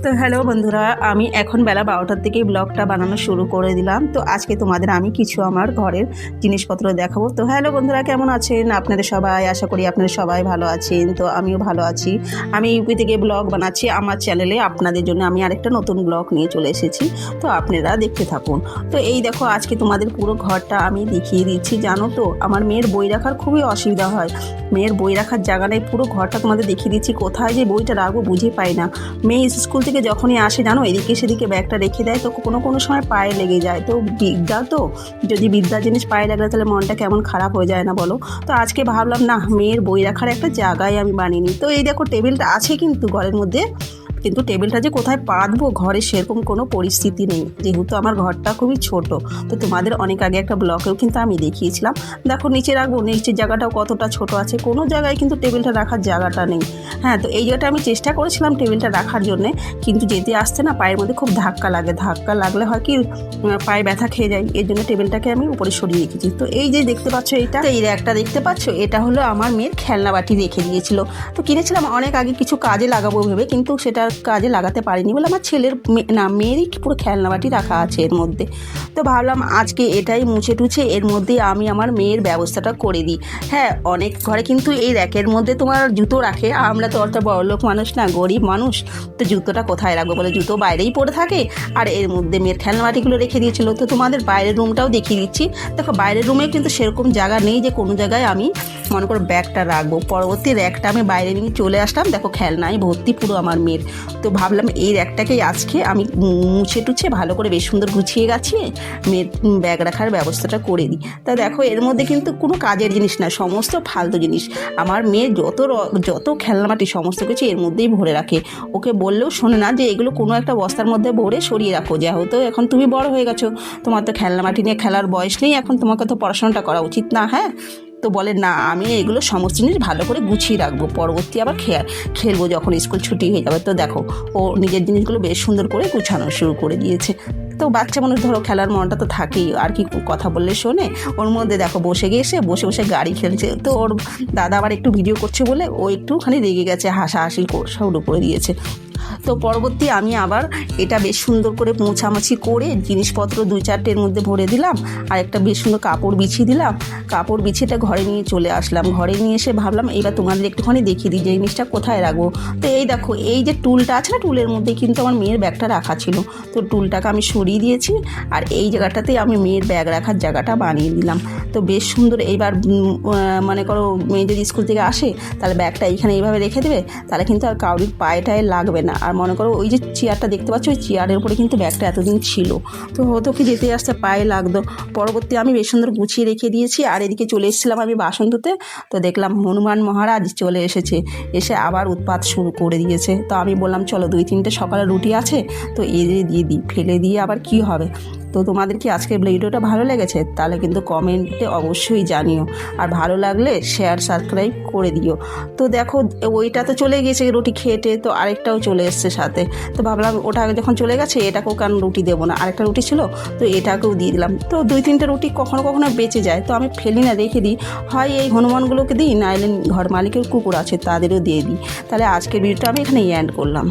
তো হ্যালো বন্ধুরা, আমি এখন বেলা 12টার থেকেই ব্লগটা বানানো শুরু করে দিলাম। তো আজকে তোমাদের আমি কিছু আমার ঘরের জিনিসপত্র দেখাবো। তো হ্যালো বন্ধুরা, কেমন আছেন আপনাদের সবাই? আশা করি আপনারা সবাই ভালো আছেন। তো আমিও ভালো আছি। আমি ইউপি থেকে ব্লগ বানাচ্ছি আমার চ্যানেলে। আপনাদের জন্য আমি আরেকটা নতুন ব্লগ নিয়ে চলে এসেছি। তো আপনারা দেখতে থাকুন। তো এই দেখো, আজকে তোমাদের পুরো ঘরটা আমি দেখিয়ে দিচ্ছি। জানো তো, আমার মেয়ের বই রাখার খুবই অসুবিধা হয়। মেয়ের বই রাখার জায়গা নেই। পুরো ঘরটা তোমাদের দেখিয়ে দিচ্ছি। কোথায় যে বইটা রাখবো বুঝে পাই না। মেয়ে স্কুল থেকে যখনই আসে জানো, এদিকে সেদিকে ব্যাগটা রেখে দেয়। তো কোনো সময় পায়ে লেগে যায়। তো বিদ্যা তো, যদি বিদ্যার জিনিস পায়ে লাগলে তাহলে মনটা কেমন খারাপ হয়ে যায় না বলো? তো আজকে ভাবলাম না, মেয়ের বই রাখার একটা জায়গায় আমি বানিয়ে নিই। তো এই দেখো, টেবিলটা আছে কিন্তু ঘরের মধ্যে, কিন্তু টেবিলটা যে কোথায় পাতবো ঘরে সেরকম কোনো পরিস্থিতি নেই, যেহেতু আমার ঘরটা খুবই ছোট। তো তোমাদের অনেক আগে একটা ব্লগেও কিন্তু আমি দেখিয়েছিলাম। দেখো, নিচে রাখবো, নিচের জায়গাটাও কতটা ছোট আছে। কোনো জায়গায় কিন্তু টেবিলটা রাখার জায়গাটা নেই। হ্যাঁ, তো এই জায়গাটা আমি চেষ্টা করেছিলাম টেবিলটা রাখার জন্যে, কিন্তু যেতে আসতে না পায়ের মধ্যে খুব ধাক্কা লাগে। ধাক্কা লাগলে হয় কি, পায়ে ব্যথা খেয়ে যায়। এর জন্য টেবিলটাকে আমি উপরে সরিয়ে রেখেছি। তো এই যে দেখতে পাচ্ছ, এইটা এই র্যাকটা দেখতে পাচ্ছ, এটা হলো আমার মেয়ের খেলনা বাটি রেখে দিয়েছিল। তো কিনেছিলাম অনেক আগে কিছু কাজে লাগাবো ভেবে, কিন্তু সেটা কাজে লাগাতে পারিনি বলে আমার ছেলের মেয়েরই পুরো খেলনা বাটি রাখা আছে এর মধ্যে। তো ভাবলাম আজকে এটাই মুছে টুছে এর মধ্যে আমি আমার মেয়ের ব্যবস্থাটা করে দিই। হ্যাঁ, অনেক ঘরে কিন্তু এই র্যাকের মধ্যে তোমার জুতো রাখে। আমরা তো অত বড়লোক মানুষ না, গরিব মানুষ। তো জুতোটা কোথায় রাখবো বলে, জুতো বাইরেই পড়ে থাকে। আর এর মধ্যে মেয়ের খেলনা বাটিগুলো রেখে দিয়েছিল। তো তোমাদের বাইরের রুমটাও দেখিয়ে দিচ্ছি। দেখো, বাইরের রুমে কিন্তু সেরকম জায়গা নেই যে কোনো জায়গায় আমি মনে করো ব্যাগটা রাখবো। পরবর্তী র্যাকটা আমি বাইরে নিয়ে চলে আসলাম। দেখো, খেলনায় ভর্তি পুরো আমার মেয়ের। তো ভাবলাম এই র্যাকটাকেই আজকে আমি মুছে টুছে ভালো করে বেশ সুন্দর গুছিয়ে গাছিয়ে মেয়ের ব্যাগ রাখার ব্যবস্থাটা করে দিই। তা দেখো, এর মধ্যে কিন্তু কোনো কাজের জিনিস না, সমস্ত ফালতু জিনিস। আমার মেয়ে যত খেলনাবাটি সমস্ত কিছু এর মধ্যেই ভরে রাখে। ওকে বললেও শোনে না যে এগুলো কোনো একটা বস্তার মধ্যে ভরে সরিয়ে রাখো। যেহেতু এখন তুমি বড় হয়ে গেছো, তোমার তো খেলনাবাটি নিয়ে খেলার বয়স নেই এখন, তোমাকে তো পড়াশোনাটা করা উচিত না। হ্যাঁ, তো বলে না, আমি এগুলো সমস্ত জিনিস ভালো করে গুছিয়ে রাখবো, পরবর্তী আবার খেলবো যখন স্কুল ছুটি হয়ে যাবে। তো দেখো, ও নিজের জিনিসগুলো বেশ সুন্দর করে গুছানো শুরু করে দিয়েছে। তো বাচ্চা মানুষ ধরো, খেলার মনটা তো থাকেই, আর কি কথা বললে শোনে। ওর মধ্যে দেখো বসে বসে গাড়ি খেলছে। তো ওর দাদা আবার একটু ভিডিও করছে বলে ও একটুখানি রেগে গেছে, হাসাহাসি শুরু করে দিয়েছে। তো পরবর্তী আমি আবার এটা বেশ সুন্দর করে মোছামাছি করে জিনিসপত্র 2-4টের মধ্যে ভরে দিলাম। আর একটা বেশ সুন্দর কাপড় বিছিয়ে দিলাম। কাপড় বিছিয়েটা ঘরে নিয়ে চলে আসলাম। ঘরে নিয়ে এসে ভাবলাম এবার তোমাদের একটুখানি দেখিয়ে দিই যে এই জিনিসটা কোথায় রাখবো। তো এই দেখো, এই যে টুলটা আছে না, টুলের মধ্যে কিন্তু আমার মেয়ের ব্যাগটা রাখা ছিল। তো টুলটাকে আমি সরিয়ে দিয়েছি, আর এই জায়গাটাতে আমি মেয়ের ব্যাগ রাখার জায়গাটা বানিয়ে দিলাম। তো বেশ সুন্দর। এইবার মনে করো মেয়ে যদি স্কুল থেকে আসে, তাহলে ব্যাগটা এইখানে এইভাবে রেখে দেবে, তাহলে কিন্তু আর কাউরির পায়ে টায়ে লাগবে না। আর মনে করো ওই যে চেয়ারটা দেখতে পাচ্ছ, ওই চেয়ারের উপরে কিন্তু ব্যাগটা এতদিন ছিল। তো হতো কি, যেতে আসতে পায়ে লাগতো। পরবর্তী আমি বেশ সুন্দর গুছিয়ে রেখে দিয়েছি। আর এদিকে চলে এসেছিলাম আমি বাসন ধুতে। তো দেখলাম হনুমান মহারাজ চলে এসেছে, এসে আবার উৎপাত শুরু করে দিয়েছে। তো আমি বললাম চলো 2-3টে সকালে রুটি আছে, তো এই দিয়ে দিই, ফেলে দিয়ে আবার কি হবে। তো তোমাদের কি আজকের ভিডিওটা ভালো লেগেছে? তাহলে কিন্তু কমেন্টে অবশ্যই জানিও। আর ভালো লাগলে শেয়ার সাবস্ক্রাইব করে দিও। তো দেখো, ওইটা তো চলে গেছে রুটি খেটে, তো আরেকটাও চলে এসছে সাথে। তো ভাবলাম ওটা যখন চলে গেছে, এটাকেও কেন রুটি দেবো না, আরেকটা রুটি ছিল তো এটাকেও দিয়ে দিলাম। তো 2-3টে রুটি কখনো বেঁচে যায়, তো আমি ফেলি না, রেখে দিই। হয় এই হনুমানগুলোকে দিই, নাইলে ঘর মালিকের কুকুর আছে তাদেরও দিয়ে দিই। তাহলে আজকের ভিডিওটা আমি এখানে এন্ড করলাম।